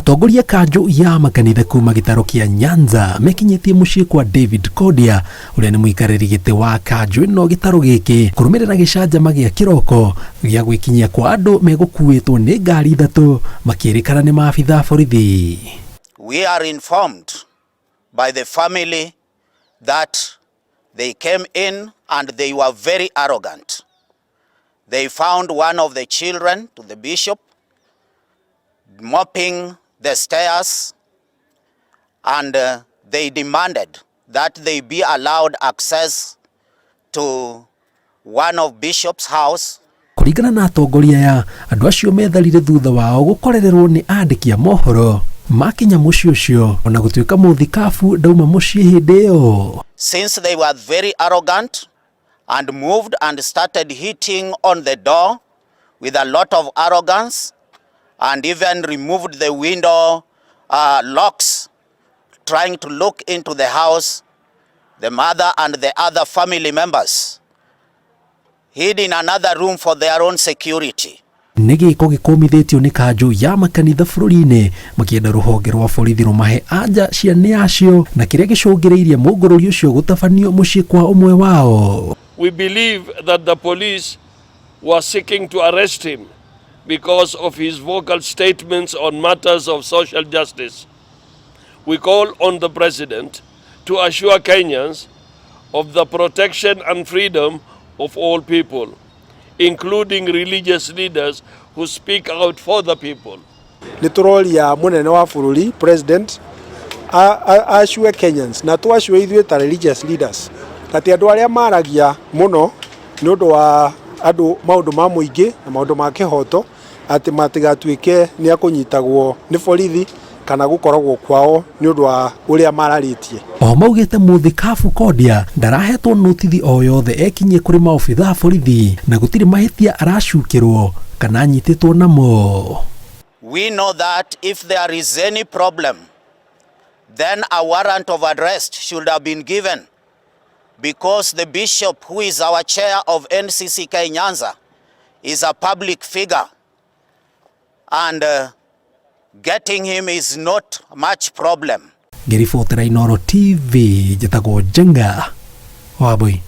Atongoria kanjo ya makanitha kuma gitaro kia Nyanza mekinyetie muciĩ kwa David Kodia uria ni muikarĩri gĩtĩ wa kanjo ĩno gitaro gĩkĩ kũrũmĩrĩra gĩcanjama gĩa kĩroko gĩa gwĩkinyia kwa andũ megũkuĩtwo nĩ ngari ithatũ makĩrĩkana nĩ maabitha borithi. We are informed by the family that they came in and they were very arrogant. They found one of the children to the bishop mopping the stairs, and they demanded that they be allowed access to one of bishop's house. Kũringana na atongoria ya andũ acio metharire thutha wao gũkorererwo nĩ andĩki a mohoro makinya mũciĩ ũcio ona gũtuĩka Mũthikabu ndauma mũciĩ hĩndĩ ĩyo. Since they were very arrogant and moved and started hitting on the door with a lot of arrogance, and even removed the window locks, trying to look into the house, the mother and the other family members hid in another room for their own security. Nĩ gĩko gĩkũmithĩtio nĩ kanjũ ya makanitha bũrũri-inĩ makĩenda rũhonge rwa borithi rũmahe anja ciana yacio na kĩrĩa gĩcũngĩrĩirie mũngũrũri ũcio gũtabanio mũciĩ kwa ũmwe wao. We believe that the police were seeking to arrest him because of his vocal statements on matters of social justice. We call on the President to assure Kenyans of the protection and freedom of all people, including religious leaders who speak out for the people. Nituroria munene wa bũrũri President assure Kenyans na to assure ithuĩ ta religious leaders ati andũ arĩa maragia mũno nĩ ũndũ wa andũ maũndũ ma mũingĩ na maũndũ ma kĩhoto ati matigatuĩke nĩ akũnyitagwo nĩ borithi kana gũkoragwo kwao nĩ ũndũ wa ũrĩa mararĩtie. O maugĩte Mũthikabu Kodia ndarahetwo notithi o yothe ekinyie kũrĩ maobitha borithi na gũtirĩ mahĩtia aracukĩrwo kana anyitĩtwo namo. We know that if there is any problem, then a warrant of arrest should have been given, because the bishop, who is our chair of NCCK Nyanza, is a public figure, and getting him is not much problem. Ngĩribotera Inooro TV njĩtagwo Njenga Wambui.